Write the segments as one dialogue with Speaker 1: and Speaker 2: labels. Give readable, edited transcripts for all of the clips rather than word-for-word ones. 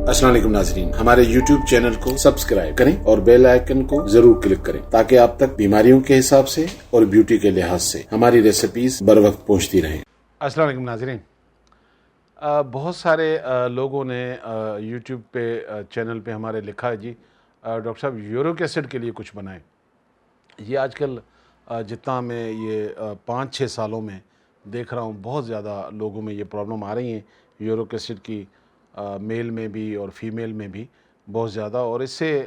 Speaker 1: अस्सलाम वालेकुम नाज़रीन, हमारे YouTube चैनल को सब्सक्राइब करें और बेल आइकन को जरूर क्लिक करें ताकि आप तक बीमारियों के हिसाब से और ब्यूटी के लिहाज से हमारी रेसिपीज बर वक्त पहुंचती रहें।
Speaker 2: अस्सलाम वालेकुम नाज़रीन, बहुत सारे लोगों ने YouTube पे चैनल पे हमारे लिखा है जी डॉक्टर साहब यूरिक एसिड के लिए कुछ बनाएं। ये आजकल जितना मैं ये 5-6 सालों में देख रहा हूँ, बहुत ज़्यादा लोगों में ये प्रॉब्लम आ रही है यूरिक एसिड की, मेल में भी और फीमेल में भी बहुत ज़्यादा, और इससे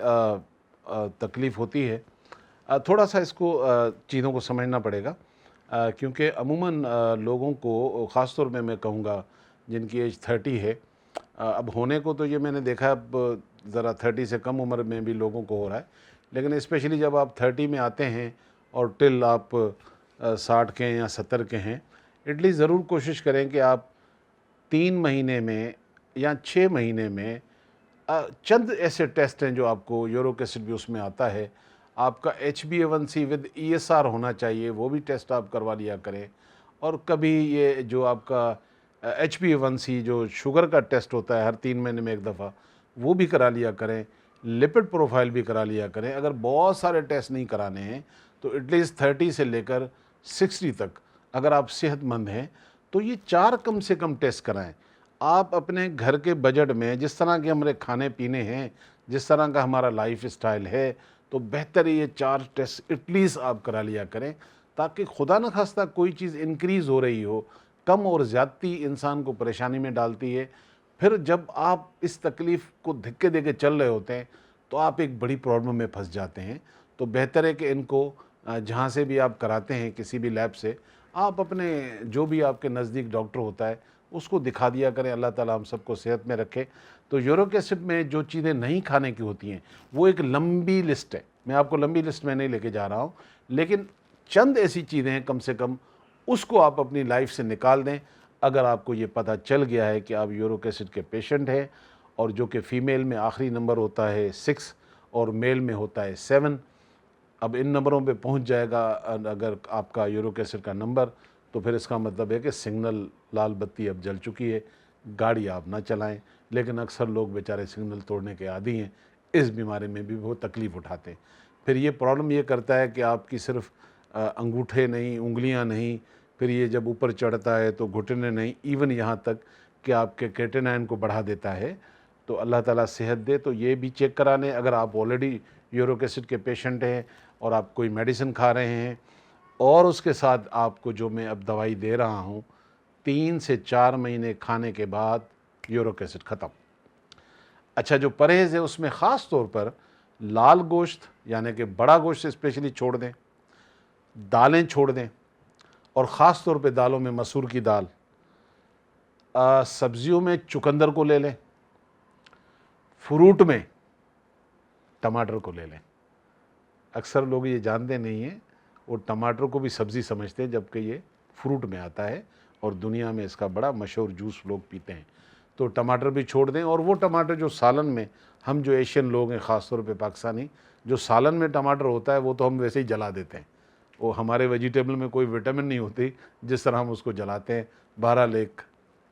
Speaker 2: तकलीफ़ होती है। थोड़ा सा इसको चीज़ों को समझना पड़ेगा, क्योंकि अमूमन लोगों को, ख़ास तौर में मैं कहूँगा जिनकी एज 30 है, अब होने को तो ये मैंने देखा है अब ज़रा 30 से कम उम्र में भी लोगों को हो रहा है, लेकिन स्पेशली जब आप 30 में आते हैं और टिल आप 60 के या 70 के हैं, एटलीस्ट ज़रूर कोशिश करें कि आप 3 महीने में या 6 महीने में चंद ऐसे टेस्ट हैं जो आपको यूरिक एसिड भी उसमें आता है। आपका HbA1c विद ESR होना चाहिए, वो भी टेस्ट आप करवा लिया करें। और कभी ये जो आपका HbA1c जो शुगर का टेस्ट होता है हर 3 महीने में एक दफ़ा, वो भी करा लिया करें। लिपिड प्रोफाइल भी करा लिया करें। अगर बहुत सारे टेस्ट नहीं कराने हैं तो एटलीस्ट 30 से लेकर 60 तक अगर आप सेहतमंद हैं तो ये 4 कम से कम टेस्ट कराएं। आप अपने घर के बजट में, जिस तरह के हमारे खाने पीने हैं, जिस तरह का हमारा लाइफ स्टाइल है, तो बेहतर ये 4 टेस्ट एटलीस्ट आप करा लिया करें, ताकि खुदा न खास्ता कोई चीज़ इंक्रीज़ हो रही हो। कम और ज़्यादती इंसान को परेशानी में डालती है। फिर जब आप इस तकलीफ़ को धक्के देके चल रहे होते हैं तो आप एक बड़ी प्रॉब्लम में फंस जाते हैं। तो बेहतर है कि इनको जहाँ से भी आप कराते हैं, किसी भी लैब से, आप अपने जो भी आपके नज़दीक डॉक्टर होता है उसको दिखा दिया करें। अल्लाह ताला हम सबको सेहत में रखे। तो यूरिक एसिड में जो चीज़ें नहीं खाने की होती हैं वो एक लंबी लिस्ट है। मैं आपको लंबी लिस्ट में नहीं लेके जा रहा हूँ, लेकिन चंद ऐसी चीज़ें हैं कम से कम, उसको आप अपनी लाइफ से निकाल दें। अगर आपको ये पता चल गया है कि आप यूरिक एसिड के पेशेंट हैं, और जो कि फ़ीमेल में आखिरी नंबर होता है 6 और मेल में होता है 7, अब इन नंबरों पे पहुंच जाएगा अगर आपका यूरिक एसिड का नंबर, तो फिर इसका मतलब है कि सिग्नल लाल बत्ती अब जल चुकी है, गाड़ी आप ना चलाएं। लेकिन अक्सर लोग बेचारे सिग्नल तोड़ने के आदी हैं, इस बीमारी में भी वो तकलीफ़ उठाते हैं। फिर ये प्रॉब्लम ये करता है कि आपकी सिर्फ अंगूठे नहीं, उंगलियां नहीं, फिर ये जब ऊपर चढ़ता है तो घुटने नहीं, इवन यहाँ तक कि आपके क्रेटिनाइन को बढ़ा देता है। तो अल्लाह ताला सेहत दे, तो ये भी चेक करा लें। अगर आप ऑलरेडी यूरिक एसिड के पेशेंट हैं और आप कोई मेडिसिन खा रहे हैं, और उसके साथ आपको जो मैं अब दवाई दे रहा हूँ, 3 से 4 महीने खाने के बाद यूरिक एसिड ख़त्म। अच्छा, जो परहेज़ है उसमें ख़ास तौर पर लाल गोश्त यानी कि बड़ा गोश्त स्पेशली छोड़ दें, दालें छोड़ दें, और ख़ास तौर पे दालों में मसूर की दाल, सब्ज़ियों में चुकंदर को ले लें, फ्रूट में टमाटर को ले लें। अक्सर लोग ये जानते नहीं हैं, वो टमाटर को भी सब्ज़ी समझते हैं, जबकि ये फ्रूट में आता है और दुनिया में इसका बड़ा मशहूर जूस लोग पीते हैं। तो टमाटर भी छोड़ दें। और वो टमाटर जो सालन में, हम जो एशियन लोग हैं ख़ास तौर पे पाकिस्तानी, जो सालन में टमाटर होता है वो तो हम वैसे ही जला देते हैं। वो हमारे वेजिटेबल में कोई विटामिन नहीं होती, जिस तरह हम उसको जलाते हैं। बहरहाल एक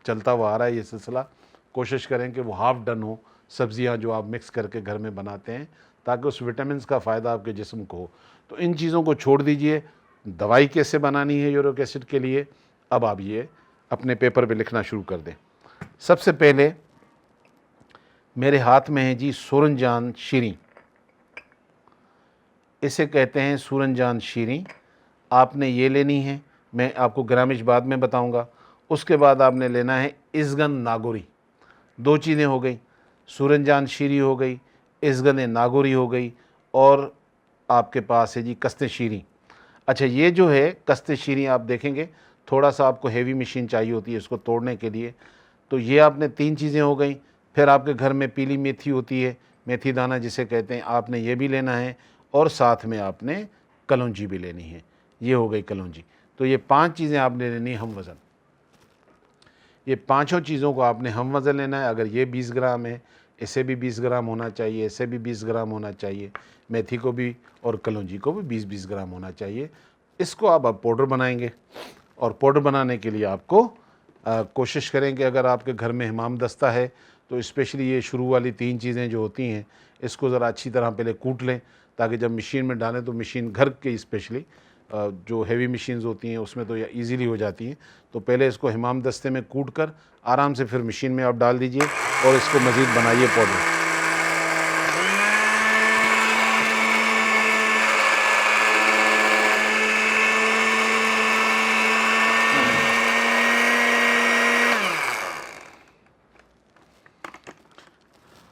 Speaker 2: चलता हुआ आ रहा है ये सिलसिला। कोशिश करें कि वो हाफ़ डन हो सब्ज़ियाँ जो आप मिक्स करके घर में बनाते हैं, ताकि उस विटामिन का फ़ायदा आपके जिस्म को हो। तो इन चीज़ों को छोड़ दीजिए। दवाई कैसे बनानी है यूरिक एसिड के लिए, अब आप ये अपने पेपर पे लिखना शुरू कर दें। सबसे पहले मेरे हाथ में है जी सूरनजान शीरी, इसे कहते हैं सूरनजान शीरी। आपने ये लेनी है, मैं आपको ग्रामेज बाद में बताऊंगा। उसके बाद आपने लेना है इसगन नागोरी। 2 चीज़ें हो गई, सूरनजान शीरी हो गई, इसगन नागोरी हो गई, और आपके पास है जी कस्ते शीरी। अच्छा, ये जो है कस्ते शीरी, आप देखेंगे थोड़ा सा आपको हेवी मशीन चाहिए होती है इसको तोड़ने के लिए। तो ये आपने 3 चीज़ें हो गई। फिर आपके घर में पीली मेथी होती है, मेथी दाना जिसे कहते हैं, आपने ये भी लेना है, और साथ में आपने कलौंजी भी लेनी है। ये हो गई कलौंजी। तो ये 5 चीज़ें आपने लेनी हम वज़न। ये पाँचों चीज़ों को आपने हम वज़न लेना है। अगर ये 20 ग्राम है, इसे भी 20 ग्राम होना चाहिए, इसे भी 20 ग्राम होना चाहिए, मेथी को भी और कलौंजी को भी 20-20 ग्राम होना चाहिए। इसको आप पाउडर बनाएंगे, और पाउडर बनाने के लिए आपको कोशिश करें कि अगर आपके घर में हमाम दस्ता है تو اسپیشلی یہ شروع والی 3 چیزیں جو ہوتی ہیں اس کو ذرا اچھی طرح پہلے کوٹ لیں تاکہ جب مشین میں ڈالیں تو مشین گھر کے اسپیشلی جو ہیوی مشینز ہوتی ہیں اس میں تو ایزیلی ہو جاتی ہیں، تو پہلے اس کو حمام دستے میں کوٹ کر آرام سے پھر مشین میں آپ ڈال دیجئے اور اس کو مزید بنائیے پاؤڈر۔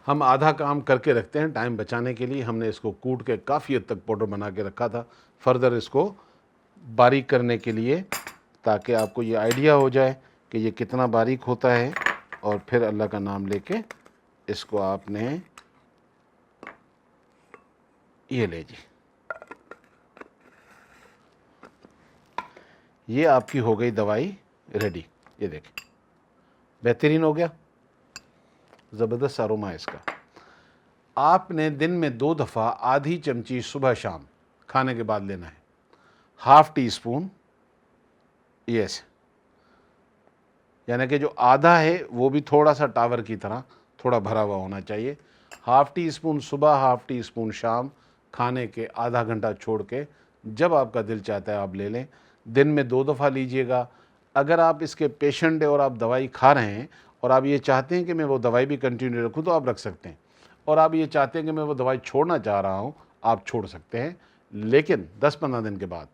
Speaker 2: ہم آدھا کام کر کے رکھتے ہیں ٹائم بچانے کے لیے، ہم نے اس کو کوٹ کے کافی حد تک پاؤڈر بنا کے رکھا تھا، فردر اس کو باریک کرنے کے لیے تاکہ آپ کو یہ آئیڈیا ہو جائے کہ یہ کتنا باریک ہوتا ہے، اور پھر اللہ کا نام لے کے اس کو آپ نے یہ لے جی، یہ آپ کی ہو گئی دوائی ریڈی، یہ دیکھیں بہترین ہو گیا، زبردست اروما ہے اس کا۔ آپ نے دن میں 2 دفعہ آدھی چمچی صبح شام کھانے کے بعد لینا ہے، ½ ٹی اسپون، یس، یعنی کہ جو آدھا ہے وہ بھی تھوڑا سا ٹاور کی طرح تھوڑا بھرا ہوا ہونا چاہیے، ½ ٹی اسپون صبح، ½ ٹی اسپون شام، کھانے کے آدھا گھنٹہ چھوڑ کے جب آپ کا دل چاہتا ہے آپ لے لیں، دن میں 2 دفعہ لیجئے گا۔ اگر آپ اس کے پیشنٹ ہیں اور آپ دوائی کھا رہے ہیں اور آپ یہ چاہتے ہیں کہ میں وہ دوائی بھی کنٹینیو رکھوں تو آپ رکھ سکتے ہیں، اور آپ یہ چاہتے ہیں کہ میں وہ دوائی چھوڑنا چاہ رہا ہوں آپ چھوڑ سکتے ہیں، لیکن 10-15 دن کے بعد،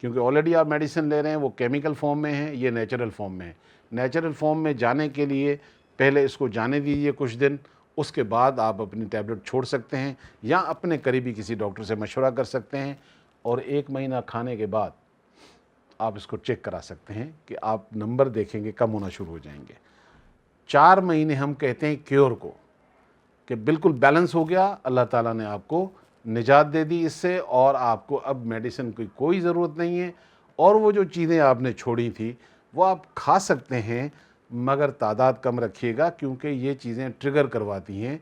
Speaker 2: کیونکہ آلریڈی آپ میڈیسن لے رہے ہیں، وہ کیمیکل فارم میں ہے، یہ نیچرل فارم میں ہے۔ نیچرل فارم میں جانے کے لیے پہلے اس کو جانے دیجیے کچھ دن، اس کے بعد آپ اپنی ٹیبلٹ چھوڑ سکتے ہیں یا اپنے قریبی کسی ڈاکٹر سے مشورہ کر سکتے ہیں، اور 1 مہینہ کھانے کے بعد آپ اس کو چیک کرا سکتے ہیں کہ آپ نمبر دیکھیں گے کم ہونا شروع ہو جائیں گے۔ 4 مہینے ہم کہتے ہیں کیور کو، کہ بالکل بیلنس ہو گیا، اللہ تعالیٰ نے آپ کو نجات دے دی اس سے، اور آپ کو اب میڈیسن کی کوئی ضرورت نہیں ہے، اور وہ جو چیزیں آپ نے چھوڑی تھی وہ آپ کھا سکتے ہیں، مگر تعداد کم رکھیے گا کیونکہ یہ چیزیں ٹریگر کرواتی ہیں،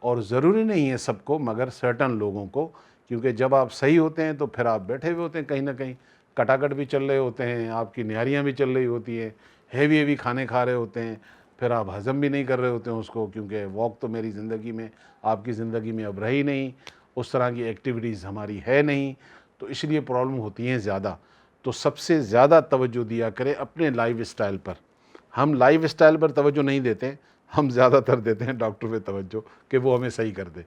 Speaker 2: اور ضروری نہیں ہے سب کو، مگر سرٹن لوگوں کو، کیونکہ جب آپ صحیح ہوتے ہیں تو پھر آپ بیٹھے ہوئے ہوتے ہیں کہیں نہ کہیں، کٹاکٹ بھی چل رہے ہوتے ہیں، آپ کی نیاریاں بھی چل رہی ہوتی ہیں، ہیوی کھانے کھا رہے ہوتے ہیں، پھر آپ ہضم بھی نہیں کر رہے ہوتے ہیں اس کو، کیونکہ واک تو میری زندگی میں، آپ کی زندگی میں اب رہی نہیں، اس طرح کی ایکٹیویٹیز ہماری ہے نہیں، تو اس لیے پرابلم ہوتی ہیں زیادہ۔ تو سب سے زیادہ توجہ دیا کریں اپنے لائف اسٹائل پر۔ ہم لائف اسٹائل پر توجہ نہیں دیتے، ہم زیادہ تر دیتے ہیں ڈاکٹر پہ توجہ کہ وہ ہمیں صحیح کر دے۔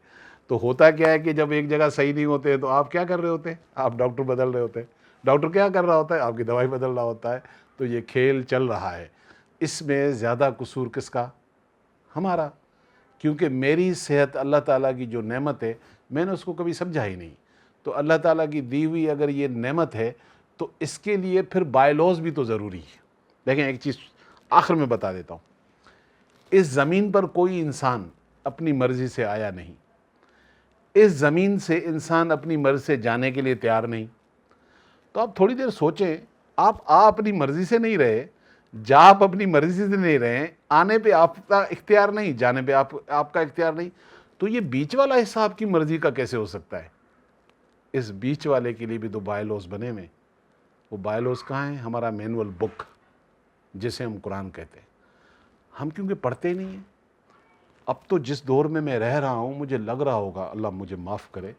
Speaker 2: تو ہوتا کیا ہے کہ جب ایک جگہ صحیح نہیں ہوتے تو آپ کیا کر رہے ہوتے ہیں؟ آپ ڈاکٹر بدل رہے ہوتے ہیں۔ ڈاکٹر کیا کر رہا ہوتا ہے؟ آپ کی دوائی بدل رہا ہوتا ہے۔ تو یہ کھیل چل رہا ہے، اس میں زیادہ قصور کس کا؟ ہمارا، کیونکہ میری صحت اللہ تعالیٰ کی جو نعمت ہے میں نے اس کو کبھی سمجھا ہی نہیں۔ تو اللہ تعالیٰ کی دی ہوئی اگر یہ نعمت ہے تو اس کے لیے پھر بائیلوز بھی تو ضروری ہے۔ دیکھیں ایک چیز آخر میں بتا دیتا ہوں، اس زمین پر کوئی انسان اپنی مرضی سے آیا نہیں، اس زمین سے انسان اپنی مرضی سے جانے کے لیے تیار نہیں۔ تو آپ تھوڑی دیر سوچیں، آپ اپنی مرضی سے نہیں رہے، جا آپ اپنی مرضی سے نہیں رہے، آنے پہ آپ کا اختیار نہیں، جانے پہ آپ کا اختیار نہیں، تو یہ بیچ والا حصہ آپ کی مرضی کا کیسے ہو سکتا ہے؟ اس بیچ والے کے لیے بھی تو بائیلوز بنے ہوئے۔ وہ بائیلوز کہاں ہیں؟ ہمارا مینول بک جسے ہم قرآن کہتے ہیں۔ ہم کیونکہ پڑھتے نہیں ہیں۔ اب تو جس دور میں رہ رہا ہوں مجھے لگ رہا ہوگا، اللہ مجھے معاف کرے،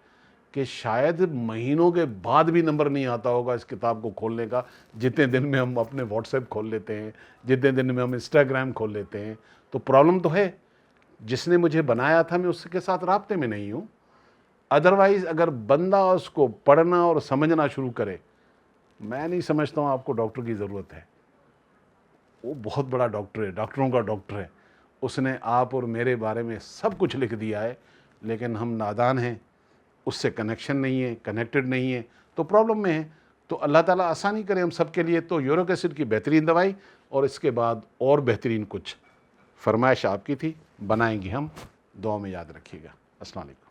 Speaker 2: کہ شاید مہینوں کے بعد بھی نمبر نہیں آتا ہوگا اس کتاب کو کھولنے کا، جتنے دن میں ہم اپنے واٹس ایپ کھول لیتے ہیں، جتنے دن میں ہم انسٹاگرام کھول لیتے ہیں۔ تو پرابلم تو ہے، جس نے مجھے بنایا تھا میں اس کے ساتھ رابطے میں نہیں ہوں۔ ادروائز اگر بندہ اس کو پڑھنا اور سمجھنا شروع کرے، میں نہیں سمجھتا ہوں آپ کو ڈاکٹر کی ضرورت ہے۔ وہ بہت بڑا ڈاکٹر ہے، ڈاکٹروں کا ڈاکٹر ہے، اس نے آپ اور میرے بارے میں سب کچھ لکھ دیا ہے، لیکن ہم نادان ہیں، اس سے کنیکشن نہیں ہے، کنیکٹڈ نہیں ہے، تو پرابلم میں ہے۔ تو اللہ تعالیٰ آسانی کرے ہم سب کے لیے۔ تو یورک ایسڈ کی بہترین دوائی، اور اس کے بعد اور بہترین کچھ فرمائش آپ کی تھی، بنائیں گے ہم، دعا میں یاد رکھیے گا۔ السلام علیکم۔